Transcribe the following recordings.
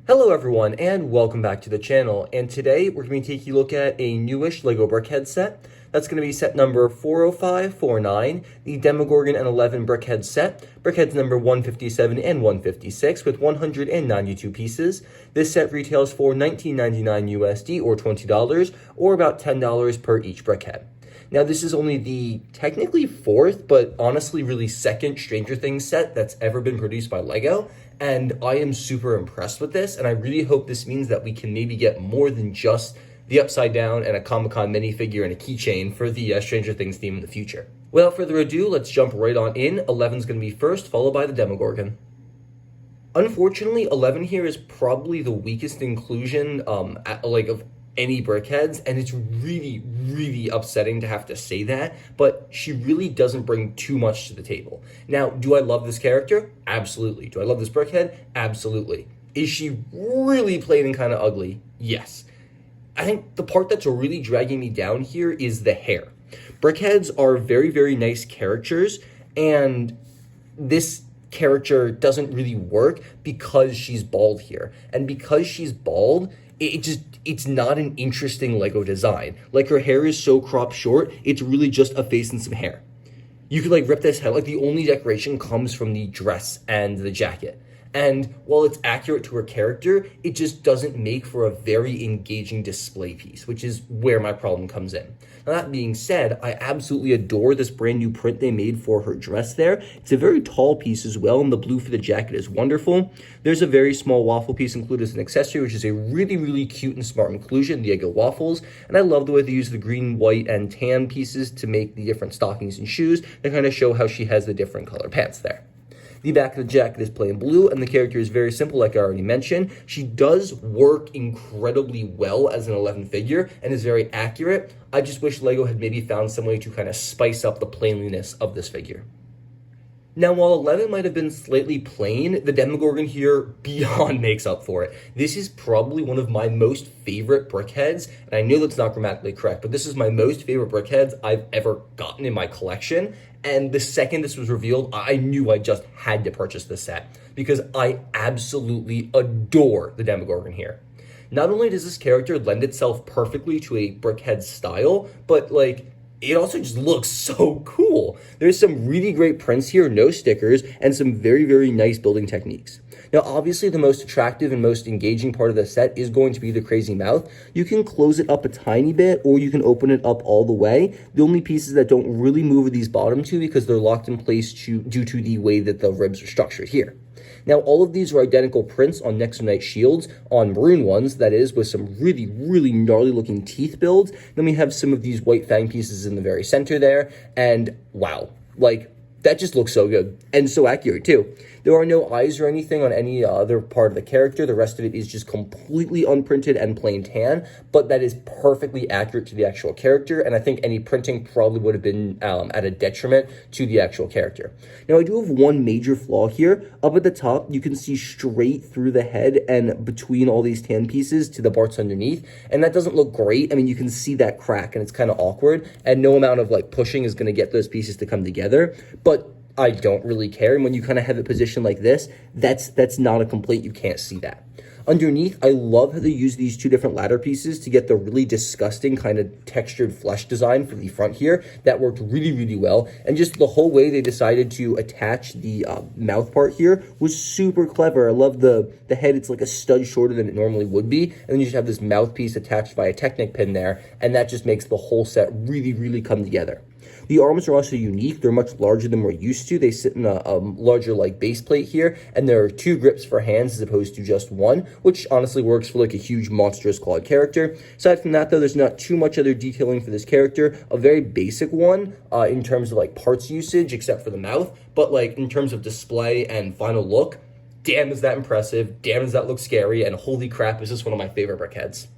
Hello everyone and welcome back to the channel, and today we're going to be taking a look at a newish LEGO Brickheadz set. That's going to be set number 40549, the Demogorgon and 11 Brickheadz set, Brickheadz number 157 and 156 with 192 pieces. This set retails for $19.99 USD or $20 or about $10 per each brickhead. Now, this is only the technically fourth, but honestly really second Stranger Things set that's ever been produced by LEGO, and I am super impressed with this, and I really hope this means that we can maybe get more than just the Upside Down and a Comic-Con minifigure and a keychain for the Stranger Things theme in the future. Without further ado, let's jump right on in. 11's going to be first, followed by the Demogorgon. Unfortunately, 11 here is probably the weakest inclusion of any Brickheadz, and it's really upsetting to have to say that, but she really doesn't bring too much to the table. Now, do I love this character? Absolutely. Do I love this Brickhead? Absolutely. Is she really plain and kind of ugly? Yes. I think the part that's really dragging me down here is the hair. Brickheadz are very nice characters, and this character doesn't really work because she's bald here. And because she's bald, it's not an interesting LEGO design. Like, her hair is so cropped short, it's really just a face and some hair. You could rip this head, the only decoration comes from the dress and the jacket. And while it's accurate to her character, it just doesn't make for a very engaging display piece, which is where my problem comes in. Now, that being said, I absolutely adore this brand new print they made for her dress there. It's a very tall piece as well, and the blue for the jacket is wonderful. There's a very small waffle piece included as an accessory, which is a really cute and smart inclusion, the Eggo waffles. And I love the way they use the green, white, and tan pieces to make the different stockings and shoes to kind of show how she has the different color pants there. The back of the jacket is plain blue, and the character is very simple, like I already mentioned. She does work incredibly well as an 11 figure and is very accurate. I just wish LEGO had maybe found some way to kind of spice up the plaininess of this figure. Now, while 11 might have been slightly plain, the Demogorgon here beyond makes up for it. This is probably one of my most favorite Brickheadz, and I know that's not grammatically correct, but this is my most favorite Brickheadz I've ever gotten in my collection. And the second this was revealed, I knew I just had to purchase this set because I absolutely adore the Demogorgon here. Not only does this character lend itself perfectly to a Brickheadz style, but it also just looks so cool. There's some really great prints here, no stickers, and some very nice building techniques. Now, obviously, the most attractive and most engaging part of the set is going to be the crazy mouth. You can close it up a tiny bit, or you can open it up all the way. The only pieces that don't really move are these bottom two because they're locked in place due to the way that the ribs are structured here. Now, all of these are identical prints on Next to Night shields, on maroon ones, that is, with some really gnarly looking teeth builds. Then we have some of these white fang pieces in the very center there, and wow, that just looks so good, and so accurate too. There are no eyes or anything on any other part of the character. The rest of it is just completely unprinted and plain tan, but that is perfectly accurate to the actual character, and I think any printing probably would have been at a detriment to the actual character. Now, I do have one major flaw here. Up at the top, you can see straight through the head and between all these tan pieces to the parts underneath, and that doesn't look great. I mean, you can see that crack, and it's kind of awkward, and no amount of pushing is going to get those pieces to come together, but I don't really care. And when you kind of have it positioned like this, that's not a complaint. You can't see that. Underneath, I love how they use these two different ladder pieces to get the really disgusting kind of textured flesh design for the front here. That worked really well. And just the whole way they decided to attach the mouth part here was super clever. I love the head. It's like a stud shorter than it normally would be. And then you just have this mouthpiece attached by a Technic pin there. And that just makes the whole set really come together. The arms are also unique. They're much larger than we're used to. They sit in a larger base plate here, and there are two grips for hands as opposed to just one, which honestly works for a huge monstrous clawed character. Aside from that, though, there's not too much other detailing for this character. A very basic one in terms of parts usage, except for the mouth, but in terms of display and final look, damn is that impressive, damn does that look scary, and holy crap, is this one of my favorite Brickheadz.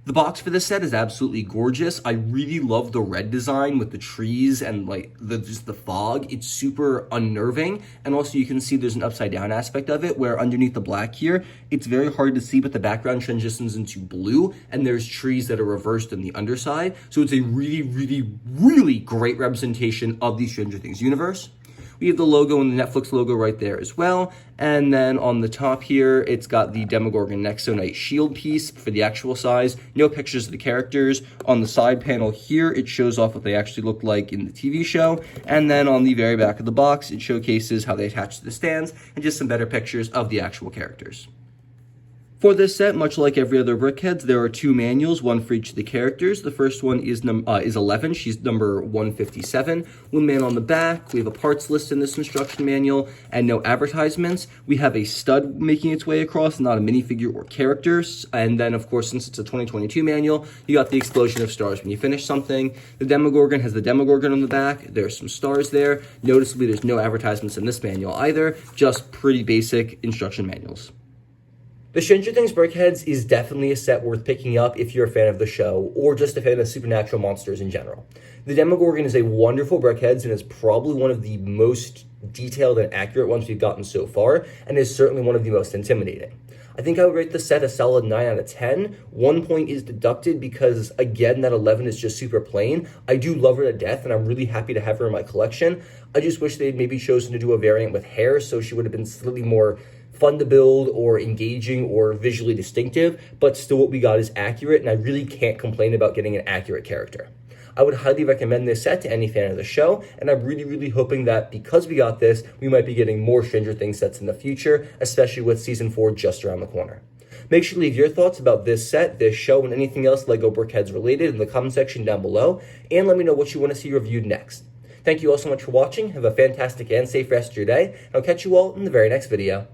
The box for this set is absolutely gorgeous. I really love the red design with the trees and just the fog. It's super unnerving. And also you can see there's an upside down aspect of it where underneath the black here, it's very hard to see, but the background transitions into blue and there's trees that are reversed on the underside. So it's a really great representation of the Stranger Things universe. We have the logo and the Netflix logo right there as well. And then on the top here, it's got the Demogorgon Nexo shield piece for the actual size. No pictures of the characters. On the side panel here, it shows off what they actually look like in the TV show. And then on the very back of the box, it showcases how they attach to the stands and just some better pictures of the actual characters. For this set, much like every other Brickheadz, there are two manuals, one for each of the characters. The first one is 11. She's number 157. Wingman on the back. We have a parts list in this instruction manual and no advertisements. We have a stud making its way across, not a minifigure or characters. And then, of course, since it's a 2022 manual, you got the explosion of stars when you finish something. The Demogorgon has the Demogorgon on the back. There's some stars there. Noticeably, there's no advertisements in this manual either, just pretty basic instruction manuals. The Stranger Things Brickheadz is definitely a set worth picking up if you're a fan of the show, or just a fan of supernatural monsters in general. The Demogorgon is a wonderful Brickheadz and is probably one of the most detailed and accurate ones we've gotten so far, and is certainly one of the most intimidating. I think I would rate the set a solid 9 out of 10. 1 point is deducted because, again, that 11 is just super plain. I do love her to death, and I'm really happy to have her in my collection. I just wish they'd maybe chosen to do a variant with hair, so she would have been slightly more fun to build or engaging or visually distinctive, but still what we got is accurate, and I really can't complain about getting an accurate character. I would highly recommend this set to any fan of the show, and I'm really hoping that because we got this, we might be getting more Stranger Things sets in the future, especially with Season 4 just around the corner. Make sure to leave your thoughts about this set, this show, and anything else LEGO Brickheadz related in the comment section down below, and let me know what you want to see reviewed next. Thank you all so much for watching, have a fantastic and safe rest of your day, and I'll catch you all in the very next video.